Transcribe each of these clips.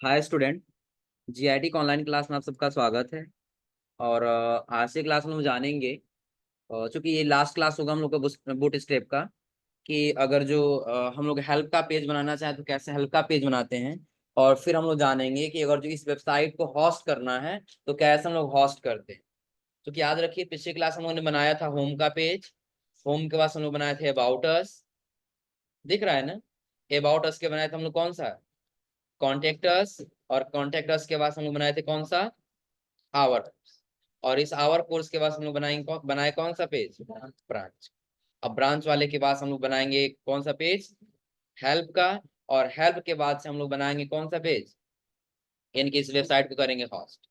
Hi student. GIT का online class में आप सबका स्वागत है। और आज से क्लास में हम जानेंगे, चूंकि ये लास्ट क्लास होगा हम लोग का बूट स्टेप का, कि अगर जो हम लोग हेल्प का पेज बनाना चाहें तो कैसे हेल्प का पेज बनाते हैं। और फिर हम लोग जानेंगे कि अगर जो इस वेबसाइट को होस्ट करना है तो कैसे हम लोग होस्ट करते हैं। क्योंकि याद रखिए, पिछली क्लास हम लोगों ने बनाया था होम का पेज। होम के बाद हम लोग बनाए थे अबाउट अस। दिख रहा है ना? अबाउट अस के बनाए थे हम लोग कौन सा? Contact us. और कॉन्टेक्ट अस के बाद हम लोग बनाए थे कौन सा? आवर। और इस आवर कोर्स के बाद हम लोग बनाए कौन सा पेज? ब्रांच। अब ब्रांच वाले के बाद हम लोग बनाएंगे कौन सा पेज? हेल्प का। और हेल्प के बाद से हम लोग बनाएंगे कौन सा पेज? यानी कि इस वेबसाइट को करेंगे होस्ट।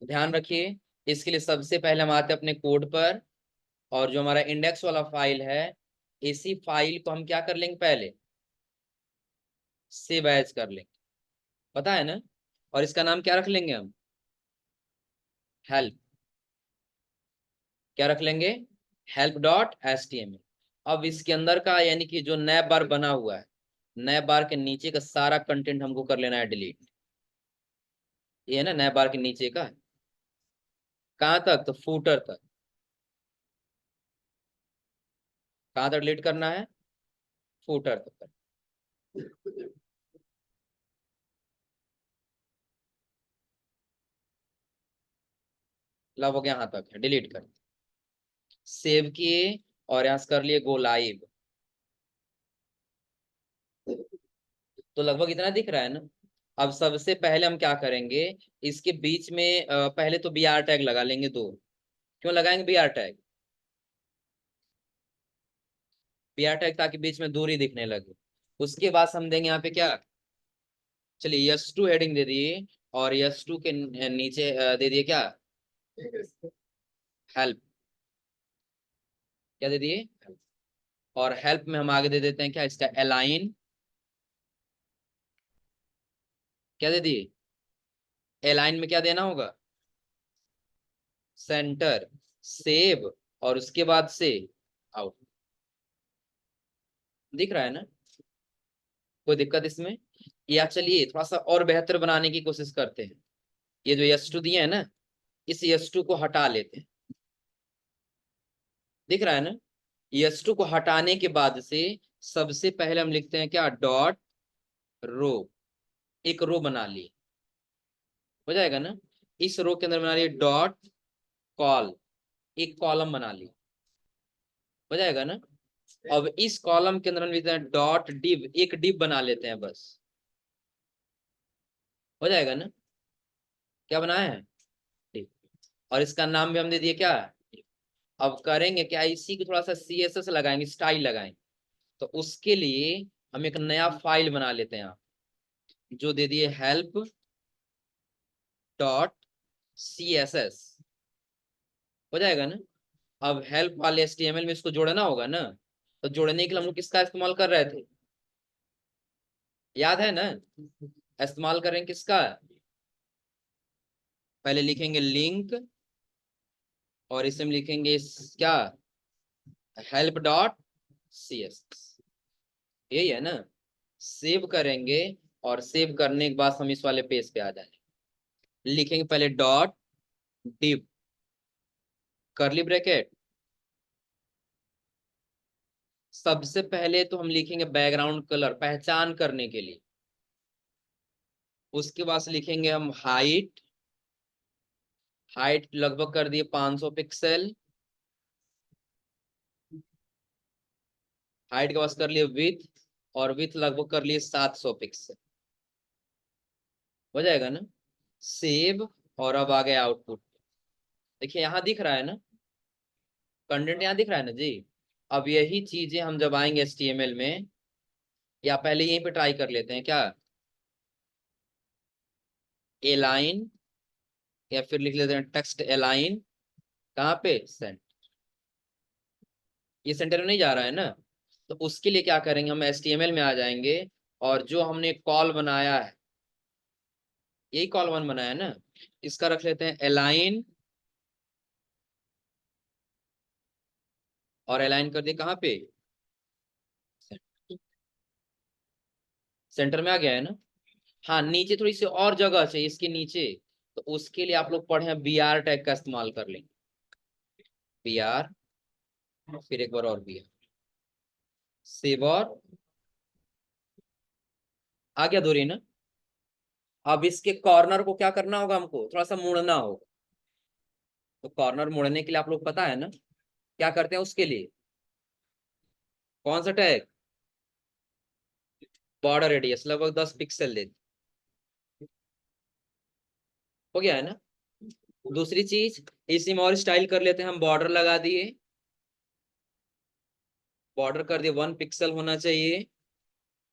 ध्यान रखिए, इसके लिए सबसे पहले हम आते हैं अपने कोड पर। और जो हमारा इंडेक्स वाला फाइल है, इसी फाइल को हम क्या कर लेंगे? पहले सेव एज कर लेंगे। पता है ना? और इसका नाम क्या रख लेंगे हम? हेल्प। क्या रख लेंगे? Help dot H T M L. अब इसके अंदर का यानी कि जो नैब बार बना हुआ है, नैब बार के नीचे का सारा कंटेंट हमको कर लेना है डिलीट। ये है ना नैब बार के नीचे का? कहाँ तक? तो फूटर तक। कहाँ तक डिलीट करना है? फूटर तक। लब हो गया, यहाँ तक है, डिलीट कर। सेव किए और यहाँ से कर लिए गो लाइव। तो लगभग इतना दिख रहा है ना? अब सबसे पहले हम क्या करेंगे? इसके बीच में पहले तो बी आर टैग लगा लेंगे दो। क्यों लगाएंगे B R tag? B R tag ताकि बीच में दूरी दिखने लगे। उसके बाद हम देंगे यहाँ पे क्या? चलिए यस टू हेडिंग दे दिए। और यस टू के नीचे दे दिए क्या? हेल्प। क्या दे दिए? और हेल्प में हम आगे दे देते हैं क्या? इसका अलाइन। क्या दे दिए? अलाइन में क्या देना होगा? सेंटर। सेव। और उसके बाद से आउट। दिख रहा है ना? कोई दिक्कत इसमें? या चलिए थोड़ा सा और बेहतर बनाने की कोशिश करते हैं। ये जो यस टू दिए है ना, इस यस टू को हटा लेते हैं। दिख रहा है ना? यस टू को हटाने के बाद से सबसे पहले हम लिखते हैं क्या? Dot row. एक रो बना ली। हो जाएगा ना? इस रो के अंदर बना लिए डॉट कॉल। एक कॉलम बना ली। हो जाएगा ना? अब इस कॉलम के अंदर हम लिखते हैं डॉट डिव। एक डिव बना लेते हैं बस। हो जाएगा ना? क्या बनाया है? डिव। और इसका नाम भी हम दे दिए क्या? अब करेंगे क्या? इसी को थोड़ा सा सी एस एस लगाएंगे, स्टाइल लगाएंगे। तो उसके लिए हम एक नया फाइल बना लेते हैं यहाँ, जो दे दिए help dot C S S. हो जाएगा ना? अब हेल्प वाले एचटीएमएल में इसको जोड़ना होगा ना। तो जोड़ने के लिए हम लोग किसका इस्तेमाल कर रहे थे? याद है ना? इस्तेमाल करेंगे किसका? पहले लिखेंगे लिंक। और इसमें लिखेंगे क्या? Help dot C S S. यही है ना? सेव करेंगे। और सेव करने के बाद हम इस वाले पेज पे आ जाएंगे। लिखेंगे पहले डॉट डिव करली ब्रैकेट। सबसे पहले तो हम लिखेंगे बैकग्राउंड कलर पहचान करने के लिए। उसके बाद से लिखेंगे हम हाइट। हाइट लगभग कर दिए 500 पिक्सल। हाइट के बाद कर लिए विथ। और विथ लगभग कर लिए 700 पिक्सल। हो जाएगा ना? सेव। और अब आ गया आउटपुट। देखिए यहाँ दिख रहा है ना? कंटेंट यहाँ दिख रहा है ना जी? अब यही चीजें हम जब आएंगे एचटीएमएल में, या पहले यहीं पे ट्राई कर लेते हैं क्या? ए लाइन। या फिर लिख लेते हैं टेक्स्ट अलाइन। कहाँ पे? सेंटर। ये सेंटर में नहीं जा रहा है ना? तो उसके लिए क्या करेंगे? हम एचटीएमएल में आ जाएंगे। और जो हमने कॉल बनाया है, यही कॉल वन बनाया है ना, इसका रख लेते हैं अलाइन। और अलाइन कर दिए कहाँ पे? सेंटर में आ गया है ना? हाँ, नीचे थोड़ी सी और जगह चाहिए इसके नीचे, तो उसके लिए आप लोग पढ़े हैं बी आर टैग का इस्तेमाल कर लेंगे। बी आर, फिर एक बार और बी आर, सेव और आ गया दूरी ना। अब इसके कॉर्नर को क्या करना होगा, हमको थोड़ा सा मुड़ना होगा। तो कॉर्नर मुड़ने के लिए आप लोग पता है ना क्या करते हैं उसके लिए, कौन सा टैग, बॉर्डर रेडियस लगभग 10 पिक्सल दे, हो गया है ना। दूसरी चीज, इसी में और स्टाइल कर लेते हैं हम, बॉर्डर लगा दिए, बॉर्डर कर दिए, 1 पिक्सल होना चाहिए,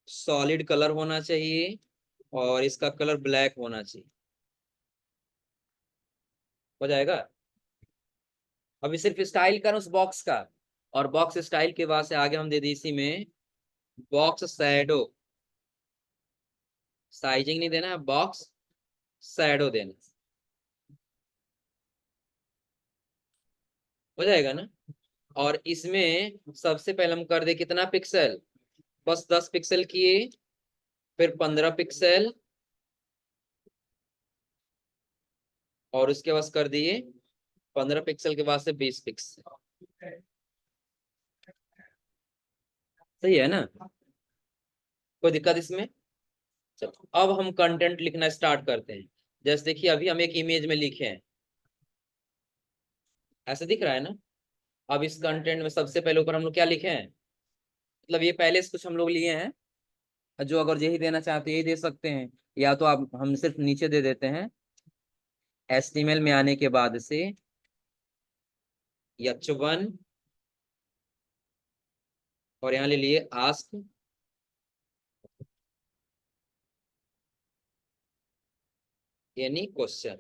सॉलिड कलर होना चाहिए, और इसका कलर ब्लैक होना चाहिए, हो जाएगा। अभी सिर्फ स्टाइल कर उस बॉक्स का, और बॉक्स स्टाइल के बाद से आगे हम दे दी इसी में बॉक्स शैडो, साइजिंग नहीं देना है, बॉक्स शैडो देना, हो जाएगा ना। और इसमें सबसे पहले हम कर दे कितना पिक्सल, बस 10 पिक्सल किए, फिर 15 पिक्सल, और उसके बाद कर दिए 15 पिक्सल के बाद से 20 पिक्सल। सही है ना, कोई दिक्कत इसमें। चलो अब हम कंटेंट लिखना स्टार्ट करते हैं। जैसे देखिए अभी हम एक इमेज में लिखे हैं, ऐसे दिख रहा है ना। अब इस कंटेंट में सबसे पहले ऊपर हम लोग क्या लिखे हैं, मतलब ये पहले से कुछ हम लोग लिए हैं, जो अगर यही देना चाहते हैं यही दे सकते हैं, या तो आप हम सिर्फ नीचे दे देते हैं, HTML में आने के बाद से H1, और यहाँ ले लिए आस्क, यानी क्वेश्चन,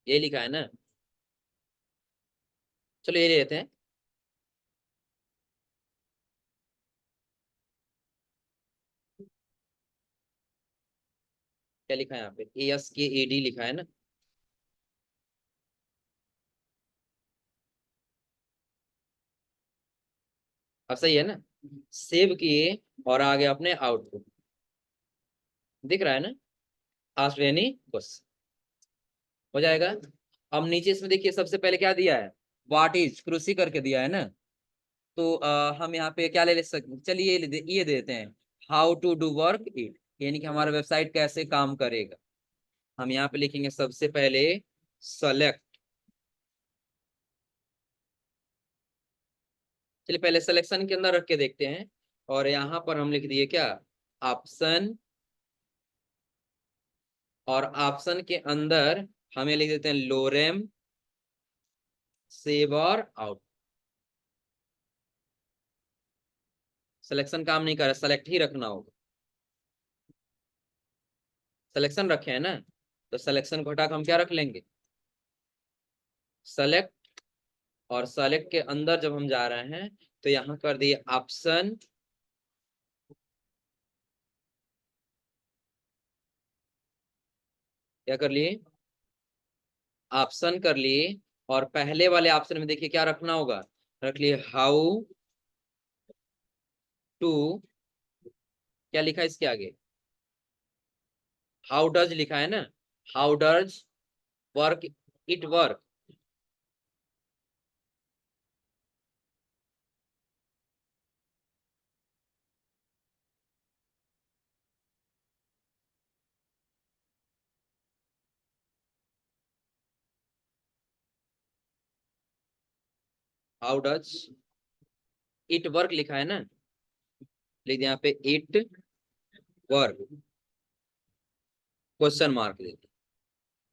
ये लिखा है ना। चलो ये ले लेते हैं, क्या लिखा है यहाँ पे, ASKAD लिखा है ना। अब सही है ना, सेव किए, और आगे अपने आउटपुट दिख रहा है ना, आस्क यानी क्वेश्चन, हो जाएगा। अब नीचे इसमें देखिए सबसे पहले क्या दिया है, व्हाट इज कृषि करके दिया है ना। तो हम यहाँ पे क्या ले सकते, चलिए ये देते हैं, how to do work it, यानी कि हमारा वेबसाइट कैसे काम करेगा। हम यहाँ पे लिखेंगे सबसे पहले सेलेक्ट, चलिए पहले सिलेक्शन के अंदर रख के देखते हैं, और यहाँ पर हम लिख दिए क्या, ऑप्शन, और ऑप्शन के अंदर हमें लिख देते हैं लोरेम, सेव और आउट। सिलेक्शन काम नहीं कर रहा, सेलेक्ट ही रखना होगा, सिलेक्शन रखे हैं ना, तो सिलेक्शन को हटा कर हम क्या रख लेंगे, सेलेक्ट, और सेलेक्ट के अंदर जब हम जा रहे हैं तो यहाँ कर दिए ऑप्शन, क्या कर लिए, ऑप्शन कर लिए, और पहले वाले ऑप्शन में देखिए क्या रखना होगा, रख लिए हाउ टू, क्या लिखा है इसके आगे, हाउ डज लिखा है ना, how does work it work, how does it work लिखा है ना, लिख दिया यहाँ पे इट वर्क, क्वेश्चन मार्क दे दिया,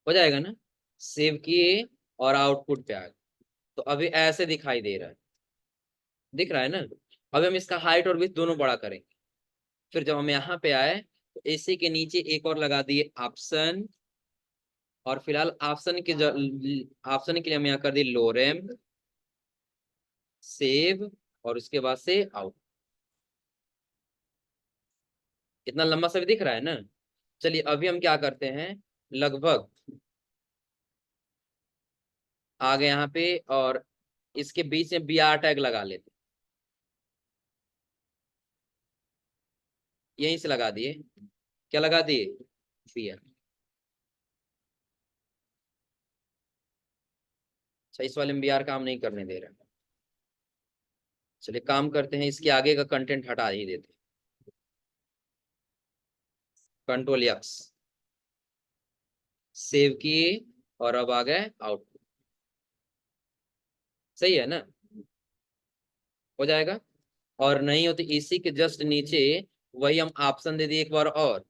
हो जाएगा ना। सेव किए, और आउटपुट पे आ गए, तो अभी ऐसे दिखाई दे रहा है, दिख रहा है ना। अभी हम इसका हाइट और विड्थ दोनों बड़ा करेंगे। फिर जब हम यहाँ पे आए तो इसी के नीचे एक और लगा दिए ऑप्शन, और फिलहाल ऑप्शन के ऑप्शन के लिए हम यहाँ कर दिए लोरेम, सेव, और उसके बाद से आउट। इतना लंबा सा भी दिख रहा है ना। चलिए अभी हम क्या करते हैं, लगभग आ गए यहाँ पे, और इसके बीच में BR टैग लगा लेते हैं। यहीं से लगा दिए, क्या लगा दिए, बी आर। अच्छा, इस वाले में बी आर काम नहीं करने दे रहा। चलिए काम करते हैं, इसके आगे का कंटेंट हटा ही देते हैं। कंट्रोल एक्स, सेव किए, और अब आ गए आउटपुट। सही है ना, हो जाएगा। और नहीं होती इसी के जस्ट नीचे वही हम ऑप्शन दे दिए एक बार, और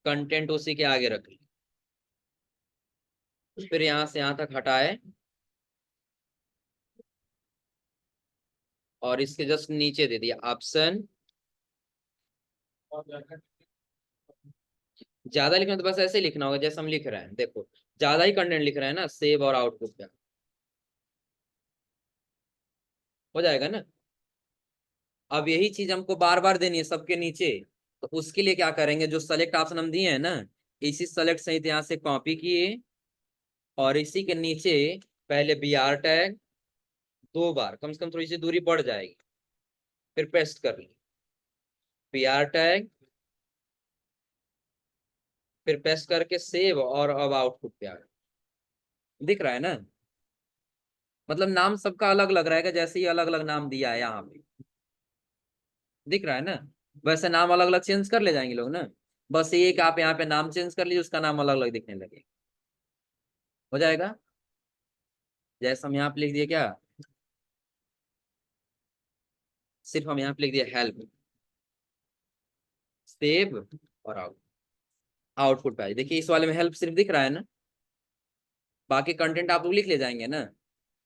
कंटेंट उसी के आगे रख ली, फिर यहां से यहां तक हटाए, और इसके जस्ट नीचे दे दिया ऑप्शन। ज्यादा लिखना तो बस ऐसे ही लिखना होगा जैसे हम लिख रहे हैं, देखो ज्यादा ही कंटेंट लिख रहे हैं ना, सेव और आउटपुट का। हो जाएगा ना। अब यही चीज हमको बार बार देनी है सबके नीचे, तो उसके लिए क्या करेंगे, जो सेलेक्ट ऑप्शन हम दिए हैं ना, इसी सेलेक्ट सहित यहाँ से कॉपी किए, और इसी के नीचे पहले बी आर टैग 2 बार, कम से कम थोड़ी सी दूरी बढ़ जाएगी, फिर पेस्ट कर ली बी आर टैग, फिर पेस्ट करके सेव, और अब आउटपुट पे आ गया। दिख रहा है ना, मतलब नाम सबका अलग अलग रहेगा, जैसे ही अलग अलग नाम दिया है यहाँ पे, दिख रहा है ना। वैसे नाम अलग अलग चेंज कर ले जाएंगे लोग ना, बस ये कि आप यहाँ पे नाम चेंज कर लीजिए, उसका नाम अलग अलग दिखने लगे। हो जाएगा, जैसे हम यहाँ पे लिख दिए क्या, सिर्फ हम यहाँ पे लिख दिए हेल्प, सेव और आउटपुट पे आ जाए। देखिए इस वाले में हेल्प सिर्फ दिख रहा है ना, बाकी कंटेंट आप लोग लिख ले जाएंगे ना।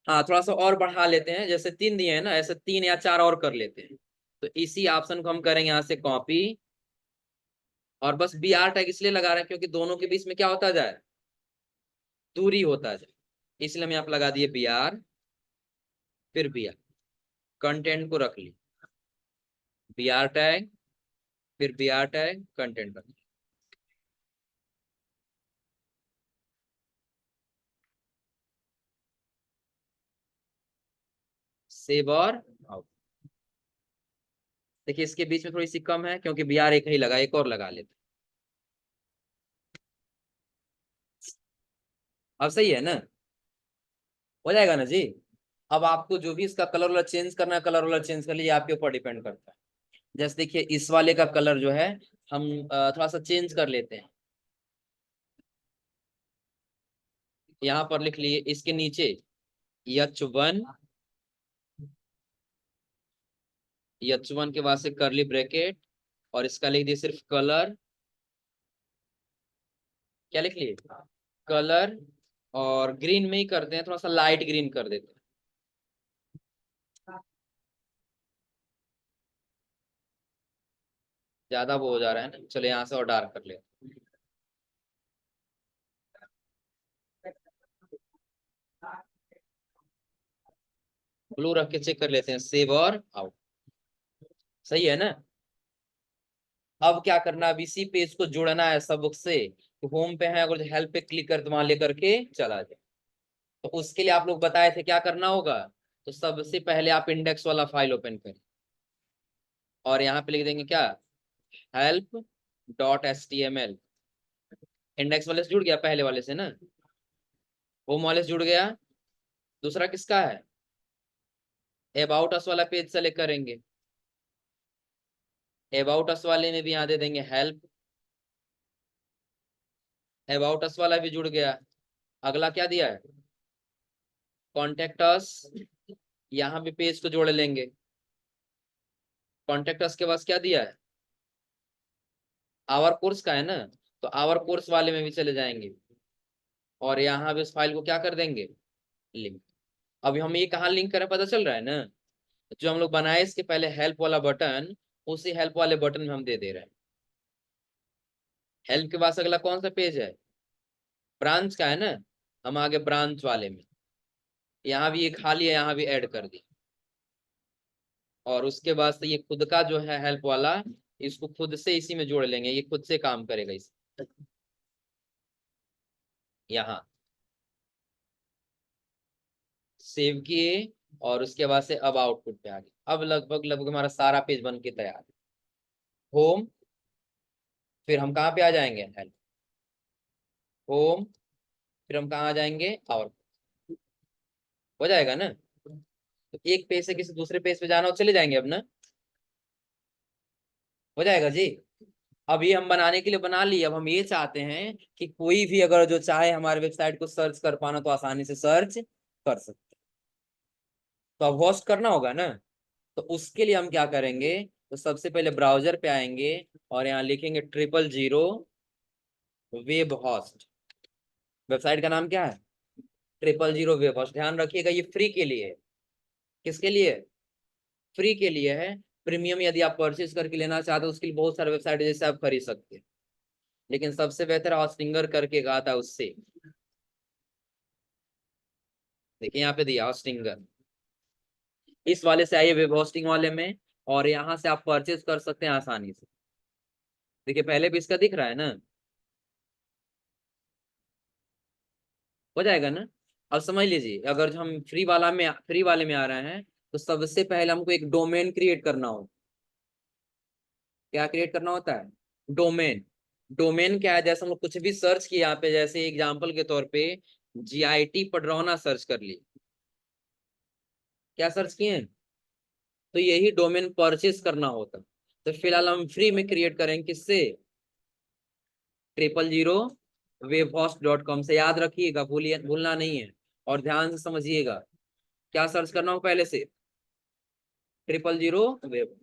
हाँ, थोड़ा सा और बढ़ा लेते हैं, जैसे 3 दिए हैं ना, ऐसे 3 या 4 और कर लेते हैं। तो इसी ऑप्शन को हम करेंगे यहाँ से कॉपी, और बस बी आर टैग इसलिए लगा रहे हैं क्योंकि दोनों के बीच में क्या होता जाए, दूरी होता जाए, इसलिए हम यहाँ पे लगा दिए बी आर, फिर बी आर, कंटेंट को रख ली, बी आर टैग, फिर बी आर टैग, कंटेंट रख ली। सेव और आउट। देखिए इसके बीच में थोड़ी सी कम है क्योंकि बी आर एक ही लगा, एक और लगा लेते। अब सही है ना, हो जाएगा ना जी। अब आपको जो भी इसका कलर वाला चेंज करना है, कलर वाला चेंज कर लीजिए, आपके ऊपर डिपेंड करता है। जैसे देखिए इस वाले का कलर जो है, हम थोड़ा सा चेंज कर लेते हैं। यहाँ पर लिख लिए इसके नीचे H1, H1 के बाद से करली ब्रैकेट, और इसका लिख दिए सिर्फ कलर। क्या लिख लिए, कलर, और ग्रीन में ही करते हैं, थोड़ा सा लाइट ग्रीन कर देते हैं। ज्यादा वो हो जा रहा है ना, चलो यहाँ से और डार्क कर ले। ब्लू रख के चेक कर लेते हैं, सेव और आउट। सही है ना। अब क्या करना, अब इसी पेज को जोड़ना है सब से, तो होम पे है, अगर हेल्प पे क्लिक कर तो वहां लेकर के चला जाए। तो उसके लिए आप लोग बताए थे क्या करना होगा, तो सबसे पहले आप इंडेक्स वाला फाइल ओपन करें, और यहाँ पे लिख देंगे क्या, help.html। इंडेक्स वाले से जुड़ गया, पहले वाले से ना, होम वाले से जुड़ गया। दूसरा किसका है, अबाउट अस वाला पेज सेलेक्ट करेंगे, अबाउट अस वाले में भी यहाँ दे देंगे हेल्प, अबाउट अस वाला भी जुड़ गया। अगला क्या दिया है, कॉन्टेक्ट अस, यहाँ भी पेज को जोड़ लेंगे। कॉन्टेक्ट अस के पास क्या दिया है, आवर कोर्स का है ना, तो आवर कोर्स वाले में भी चले जाएंगे, और यहाँ भी उस फाइल को क्या कर देंगे, लिंक। अभी हम ये कहाँ लिंक करें पता चल रहा है ना, जो हम लोग बनाए इसके पहले हेल्प वाला बटन, उसी हेल्प वाले बटन में हम दे दे रहे हैं। हेल्प के पास अगला कौन सा पेज है, ब्रांच का है ना, हम आगे ब्रांच वाले में, यहाँ भी ये खाली है, यहाँ भी ऐड कर दी। और उसके बाद से ये खुद का जो है हेल्प वाला, इसको खुद से इसी में जोड़ लेंगे, ये खुद से काम करेगा इस यहाँ। सेव किए, और उसके बाद से अब आउटपुट पे आ गया। अब लगभग लगभग हमारा सारा पेज बन के तैयार है। होम, फिर हम कहाँ पे आ जाएंगे, हेल्प, होम, फिर हम कहाँ आ जाएंगे, आवर। हो जाएगा ना। तो एक पेज से किसी दूसरे पेज पे जाना हो, चले जाएंगे अब ना। हो जाएगा जी। अब ये हम बनाने के लिए बना लिए। अब हम ये चाहते हैं कि कोई भी अगर जो चाहे हमारे वेबसाइट को सर्च कर पाना, तो आसानी से सर्च कर सकते। तो अब होस्ट करना होगा ना। तो उसके लिए हम क्या करेंगे, तो सबसे पहले ब्राउजर पे आएंगे और यहाँ लिखेंगे 000 वेब होस्ट। वेबसाइट का नाम क्या है, 000 वेब होस्ट। ध्यान रखिएगा ये फ्री के लिए है। किसके लिए, फ्री के लिए है। प्रीमियम यदि आप परचेज करके लेना चाहते हो, उसके लिए बहुत सारे वेबसाइट जैसे आप खरीद सकते हैं, लेकिन सबसे बेहतर हॉस्टिंगर करके कहा था उससे। देखिए यहाँ पे दिया हॉस्टिंगर, इस वाले से आइए वेब होस्टिंग वाले में, और यहाँ से आप परचेज कर सकते हैं आसानी से। देखिए पहले भी इसका दिख रहा है ना। हो जाएगा ना। अब समझ लीजिए, अगर हम फ्री वाले में आ रहे हैं, तो सबसे पहले हमको एक डोमेन क्रिएट करना हो। क्या क्रिएट करना होता है, डोमेन। डोमेन क्या है, जैसे हम लोग कुछ भी सर्च किया यहाँ पे, जैसे एग्जांपल के तौर पे GIT पडरौना सर्च कर लिए। क्या सर्च किए हैं, तो यही डोमेन परचेज करना होता। तो फिलहाल हम फ्री में क्रिएट करेंगे, किससे, 000 webhost.com से। याद रखिएगा, भूलिए, भूलना नहीं है। और ध्यान से समझिएगा, क्या सर्च करना हो पहले से, 000 वेब।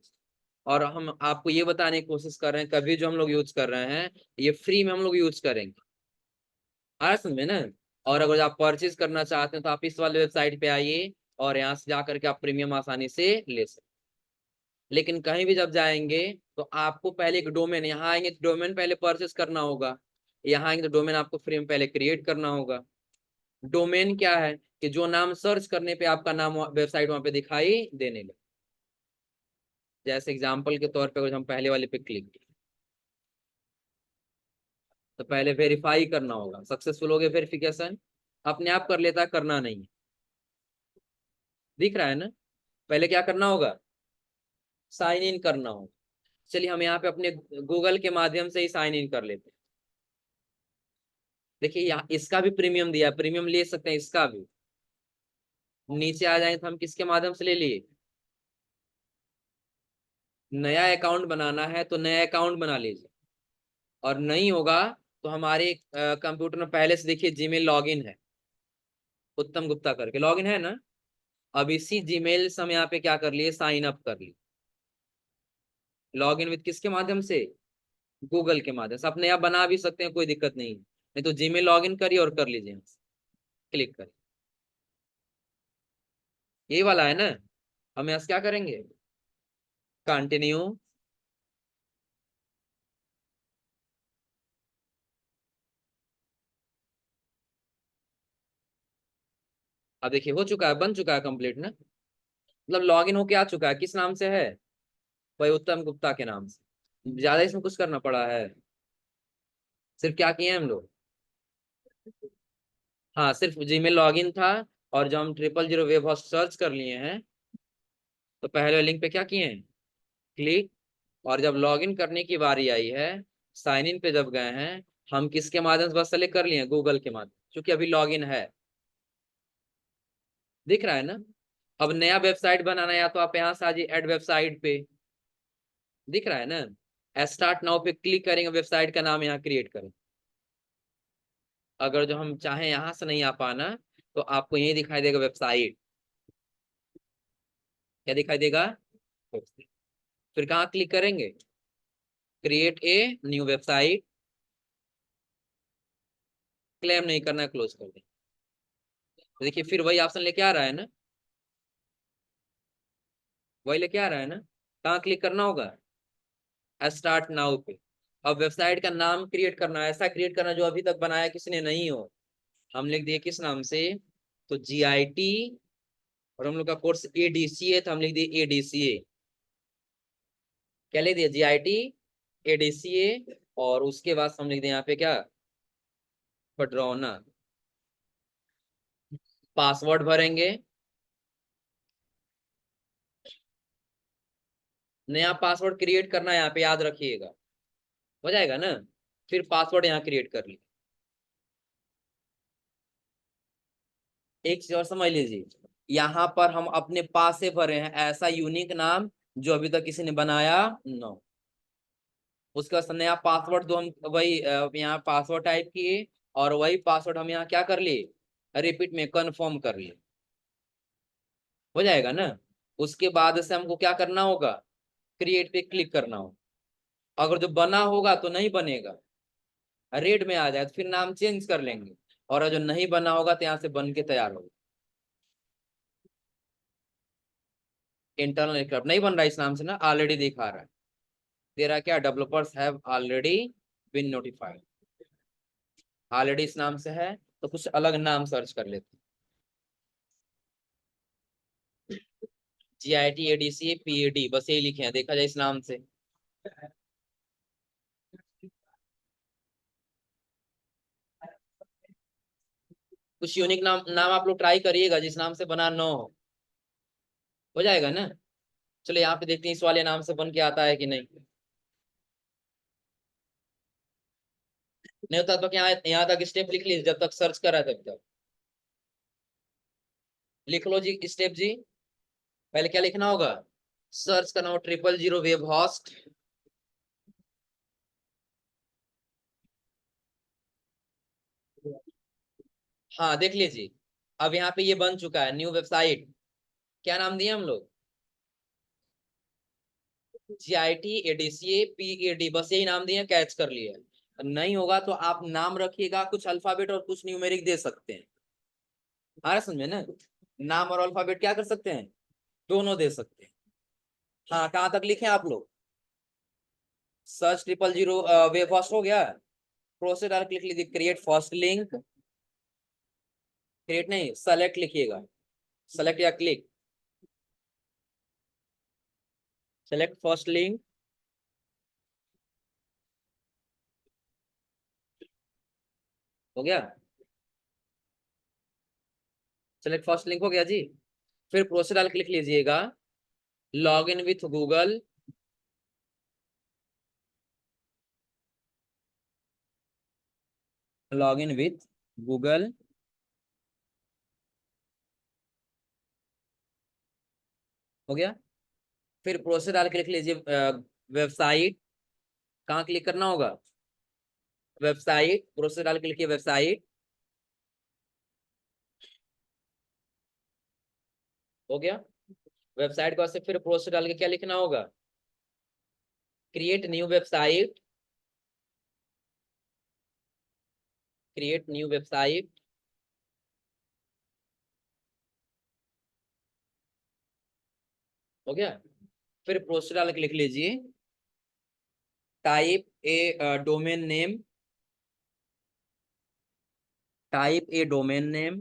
और हम आपको ये बताने की कोशिश कर रहे हैं, कभी जो हम लोग यूज कर रहे हैं, ये फ्री में हम लोग यूज करेंगे। आ समझ में ना। और अगर आप परचेज करना चाहते हैं, तो आप इस वाले वेबसाइट पे आइए, और यहाँ से जाकर के आप प्रीमियम आसानी से ले सकते। लेकिन कहीं भी जब जाएंगे, तो आपको पहले एक डोमेन, यहाँ आएंगे तो डोमेन पहले परचेस करना होगा। यहाँ आएंगे तो डोमेन आपको फ्री में पहले क्रिएट करना होगा। डोमेन क्या है, कि जो नाम सर्च करने पे आपका नाम वेबसाइट वहां पे दिखाई देने लगे। जैसे एग्जांपल के तौर पे अगर हम पहले वाले पे क्लिक किए, तो पहले वेरीफाई करना होगा। सक्सेसफुल हो गया वेरिफिकेशन, अपने आप कर लेता, करना नहीं है। दिख रहा है ना। पहले क्या करना होगा, साइन इन करना होगा। चलिए हम यहाँ पे अपने गूगल के माध्यम से ही साइन इन कर लेते हैं। देखिए यहाँ इसका भी प्रीमियम दिया, प्रीमियम ले सकते हैं इसका भी। नीचे आ जाए तो हम किसके माध्यम से ले लिए, नया अकाउंट बनाना है तो नया अकाउंट बना लीजिए। और नहीं होगा तो हमारे कंप्यूटर में पहले से देखिए जीमेल लॉगिन है, उत्तम गुप्ता करके लॉगिन है ना। अब इसी जीमेल से हम यहाँ पे क्या कर लिए, साइन अप कर लिए। लॉगिन विद किसके माध्यम से, गूगल के माध्यम से। अपने आप बना भी सकते हैं, कोई दिक्कत नहीं है। नहीं तो जीमेल लॉगिन करिए और कर लीजिए, क्लिक करिए। यही वाला है ना। हम यहाँ से क्या करेंगे, कंटिन्यू। अब देखिए हो चुका है, बन चुका है कंप्लीट ना। मतलब लॉगिन होके आ चुका है। किस नाम से है, भाई उत्तम गुप्ता के नाम से। ज्यादा इसमें कुछ करना पड़ा है, सिर्फ क्या किए हैं हम लोग, हाँ सिर्फ जीमेल लॉगिन था। और जब हम 000 वेब होस्ट सर्च कर लिए हैं, तो पहले लिंक पे क्या किए हैं, क्लिक। और जब लॉगिन करने की बारी आई है, साइन इन पे जब गए हैं, हम किसके माध्यम से बस सेलेक्ट कर लिए, गूगल के माध्यम, क्योंकि अभी लॉगिन है। दिख रहा है ना। अब नया वेबसाइट बनाना है, या तो आप यहाँ से आ जाइए एड वेबसाइट पे। दिख रहा है ना, स्टार्ट नाउ पे क्लिक करेंगे, वेबसाइट का नाम यहाँ क्रिएट करें। अगर जो हम चाहें यहाँ से नहीं आ पाना, तो आपको यही दिखाई देगा वेबसाइट। क्या दिखाई देगा, फिर कहाँ क्लिक करेंगे, create a new website. Claim नहीं करना है, क्लोज कर दें। तो देखिए फिर वही ऑप्शन लेके आ रहा है ना, वही लेके आ रहा है ना। कहाँ क्लिक करना होगा, स्टार्ट नाउ पे। अब वेबसाइट का नाम क्रिएट करना है, ऐसा क्रिएट करना जो अभी तक बनाया किसी ने नहीं हो। हम लिख दिए किस नाम से, तो GIT, और हम लोग का कोर्स ADCA, तो हम लिख दिए ADCA। क्या लिख दिया, GIT ADCA। और उसके बाद हम लिख दिए यहाँ पे क्या, पडरौना। पासवर्ड भरेंगे, नया पासवर्ड क्रिएट करना है यहाँ पे, याद रखिएगा। हो जाएगा ना। फिर पासवर्ड यहाँ क्रिएट कर ली। एक चीज और समझ लीजिए, यहाँ पर हम अपने पास से भरे हैं ऐसा यूनिक नाम जो अभी तक किसी ने बनाया नो। उसका नया पासवर्ड तो हम वही यहाँ पासवर्ड टाइप किए, और वही पासवर्ड हम यहाँ क्या कर लिए, रिपीट में कंफर्म कर लिए। हो जाएगा ना। उसके बाद से हमको क्या करना होगा, क्रिएट पे क्लिक करना होगा। अगर जो बना होगा तो नहीं बनेगा, रेड में आ जाए तो फिर नाम चेंज कर लेंगे, और जो नहीं बना होगा तो यहाँ से बन के तैयार होगा। इंटरनल स्क्रैप नहीं बन रहा है इस नाम से ना, ऑलरेडी दिखा रहा है। तेरा क्या, developers have already been notified, already इस नाम से है, तो कुछ अलग नाम सर्च कर लेते हैं। GITADCAPAD बस यही लिखे हैं, देखा जाए इस नाम से। कुछ यूनिक नाम नाम आप लोग ट्राई करिएगा जिस नाम से बना नो हो जाएगा ना। चलो यहाँ पे देखते हैं इस वाले नाम से बन के आता है कि नहीं। नहीं होता तो क्या, यहाँ तक स्टेप लिख लीजिए, जब तक सर्च करा तब तक लिख लो जी स्टेप जी। पहले क्या लिखना होगा, सर्च करना हो 000 वेब होस्ट। हाँ देख लीजिए, अब यहाँ पे ये बन चुका है न्यू वेबसाइट। क्या नाम दिए हम लोग, GITADCAPAD बस यही नाम दिए, कैच कर लिया। नहीं होगा तो आप नाम रखिएगा, कुछ अल्फाबेट और कुछ न्यूमेरिक दे सकते हैं। आ रहा समझ में ना, नाम और अल्फाबेट क्या कर सकते हैं, दोनों दे सकते हैं। हाँ कहाँ तक लिखे आप लोग, सर्च 000 वेब होस्ट हो गया। प्रोसेस डाल क्लिक लीजिए, क्रिएट फर्स्ट लिंक, क्रिएट नहीं सेलेक्ट लिखिएगा, सेलेक्ट या क्लिक, सेलेक्ट फर्स्ट लिंक। हो गया, सेलेक्ट फर्स्ट लिंक हो गया जी। फिर प्रोसेस डाल क्लिक लीजिएगा, log in with Google, log in with Google. हो गया। फिर प्रोसेस डाल के लिख लीजिए वेबसाइट, कहाँ क्लिक करना होगा, वेबसाइट, प्रोसेस डाल के लिखिए वेबसाइट। हो गया। वेबसाइट के बाद से फिर प्रोसेस डाल के क्या लिखना होगा, create new website, create new website. हो गया। फिर प्रोसेस डाल के लिख लीजिए, type A domain name, type A domain name.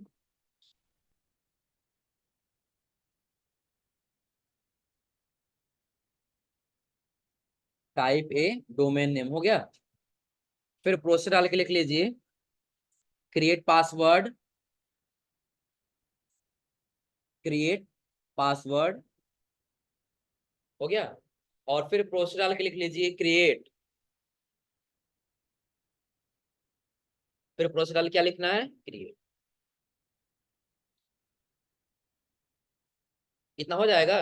Type A domain name हो गया। फिर प्रोसेस डाल के लिख लीजिए, क्रिएट पासवर्ड, क्रिएट पासवर्ड। हो गया। और फिर प्रोसेस डाल के लिख लीजिए क्रिएट, फिर प्रोसेस डाल के क्या लिखना है, क्रिएट। इतना हो जाएगा,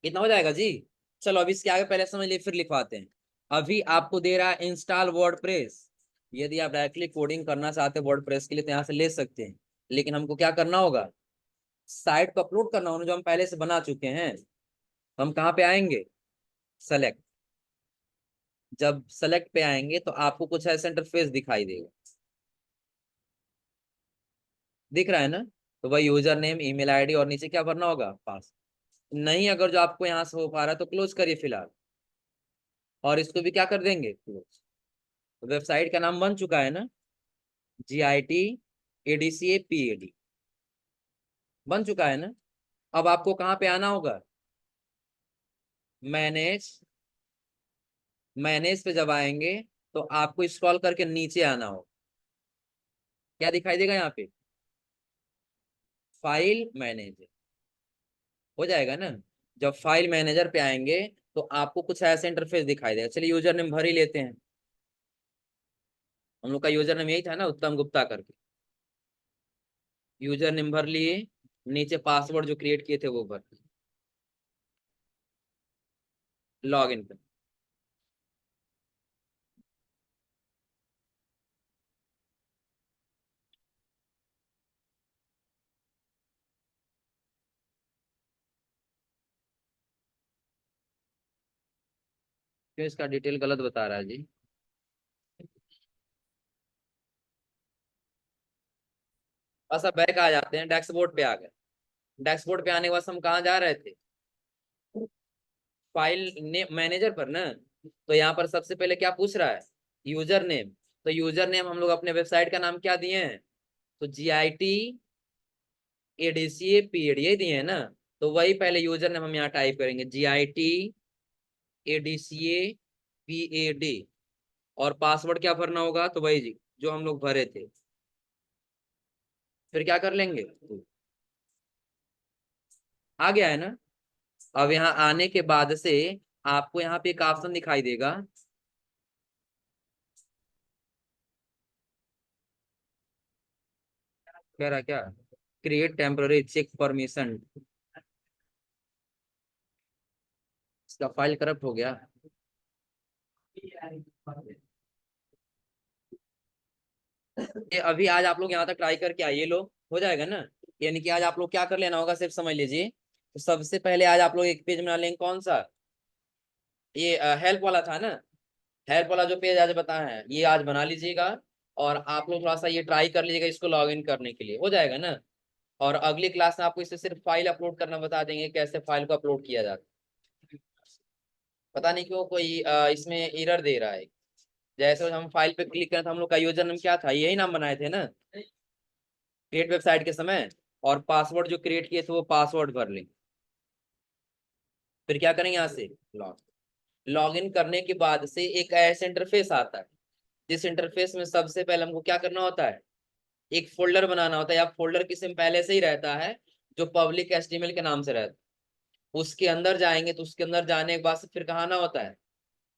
इतना हो जाएगा जी। चलो अभी इसके आगे पहले समझ लिए फिर लिखवाते हैं। अभी आपको दे रहा है इंस्टॉल वर्डप्रेस। यदि आप डायरेक्टली कोडिंग करना चाहते हैं वर्डप्रेस के लिए तो यहाँ से ले सकते हैं, लेकिन हमको क्या करना होगा, साइट को अपलोड करना होगा जो हम पहले से बना चुके हैं। हम कहाँ पे आएंगे, सेलेक्ट। जब सेलेक्ट पे आएंगे तो आपको कुछ ऐसा इंटरफेस दिखाई देगा, दिख रहा है ना। तो वही यूजर नेम, ईमेल आईडी और नीचे क्या भरना होगा, पास। नहीं अगर जो आपको यहाँ से हो पा रहा है तो क्लोज करिए फिलहाल, और इसको भी क्या कर देंगे, क्लोज। वेबसाइट का नाम बन चुका है ना, GITADCAPAD बन चुका है ना। अब आपको कहाँ पे आना होगा, मैनेज, मैनेज पे जब आएंगे तो आपको स्क्रॉल करके नीचे आना होगा। क्या दिखाई देगा यहाँ पे, फाइल मैनेजर। हो जाएगा ना। जब फाइल मैनेजर पे आएंगे तो आपको कुछ ऐसा इंटरफेस दिखाई देगा। चलिए यूजर नेम भर ही लेते हैं। हम लोग का यूजर नेम यही था ना, उत्तम गुप्ता करके। यूजर नेम भर लिए, नीचे पासवर्ड जो क्रिएट किए थे वो भर, लॉग इन पे। क्यों इसका डिटेल गलत बता रहा है जी? बस अब बैक आ जाते हैं, डैशबोर्ड पे आ गए। डैशबोर्ड पे आने के बाद हम कहाँ जा रहे थे? फाइल ने मैनेजर पर ना। तो यहाँ पर सबसे पहले क्या पूछ रहा है? User name. तो यूजर नेम हम लोग अपने वेबसाइट का नाम क्या दिए हैं? तो GIT ADCA पीरियड ये दिए हैं ना। तो वही पहले यूजर नेम हम यहाँ टाइप करेंगे, GIT ADCA PAD। और पासवर्ड क्या भरना होगा? तो वही जी जो हम लोग भरे थे। फिर क्या कर लेंगे? आ गया है ना। अब यहाँ आने के बाद से आपको यहाँ पे एक ऑप्शन दिखाई देगा। कह रहा क्या? Create temporary check permission. इसका फाइल करप्ट हो गया। ये अभी आज आप लोग यहाँ तक ट्राई करके आइए, लो हो जाएगा ना। यानी कि आज आप लोग क्या कर लेना होगा, सिर्फ समझ लीजिए। तो सबसे पहले आज आप लोग एक पेज बना लेंगे, कौन सा? ये हेल्प वाला था ना। हेल्प वाला जो पेज आज बताया है ये आज बना लीजिएगा। और आप लोग थोड़ा सा ये ट्राई कर लीजिएगा इसको लॉग इन करने के लिए, हो जाएगा ना। और अगली क्लास में आपको इससे सिर्फ फाइल अपलोड करना बता देंगे, कैसे फाइल को अपलोड किया जाता है। पता नहीं क्यों कोई इसमें एरर दे रहा है। जैसे हम फाइल पे क्लिक करें तो हम लोग का यूजर नाम क्या था, यही नाम बनाए थे ना क्रिएट वेबसाइट के समय। और पासवर्ड जो क्रिएट किए थे वो पासवर्ड भर लें। फिर क्या करेंगे? यहाँ से लॉग लॉग इन करने के बाद से एक ऐसा इंटरफेस आता है, जिस इंटरफेस में सबसे पहले हमको क्या करना होता है? एक फोल्डर बनाना होता है, या फोल्डर किसी में पहले से ही रहता है, जो पब्लिक HTML के नाम से रहता है। उसके अंदर जाएंगे तो उसके अंदर जाने के बाद से फिर कहाँ आना होता है?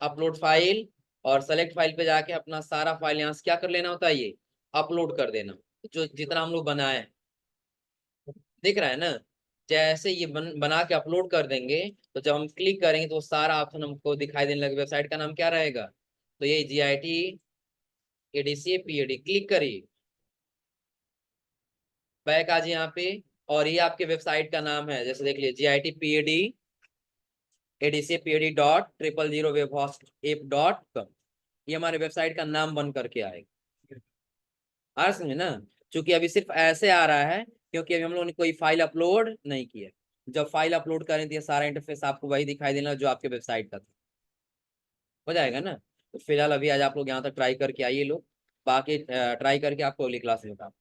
Upload file. और सेलेक्ट फाइल पे जाके अपना सारा फाइल यहाँ से क्या कर लेना होता है? ये अपलोड कर देना, जो जितना हम लोग बनाए हैं। दिख रहा है ना। जैसे ये बना के अपलोड कर देंगे, तो जब हम क्लिक करेंगे तो वो सारा ऑप्शन हमको दिखाई देने लगे। वेबसाइट का नाम क्या रहेगा? तो ये GIT ADCA PAD क्लिक करिए। बैक आज यहाँ पे। और ये आपके वेबसाइट का नाम है, जैसे देख लीजिए GIT PAD ADCA PAD.000webhostApp.com। ये हमारे वेबसाइट का नाम बन करके आएगा। आ समझे ना। चूंकि अभी सिर्फ ऐसे आ रहा है क्योंकि अभी हम लोगों ने कोई फाइल अपलोड नहीं किया। जब फाइल अपलोड करें तो ये सारा इंटरफेस आपको वही दिखाई देना जो आपके वेबसाइट का था। हो जाएगा ना। तो फिलहाल अभी आज आप लोग यहाँ तक ट्राई करके आइए लोग। बाकी ट्राई करके आपको अगली क्लास में बताऊँ।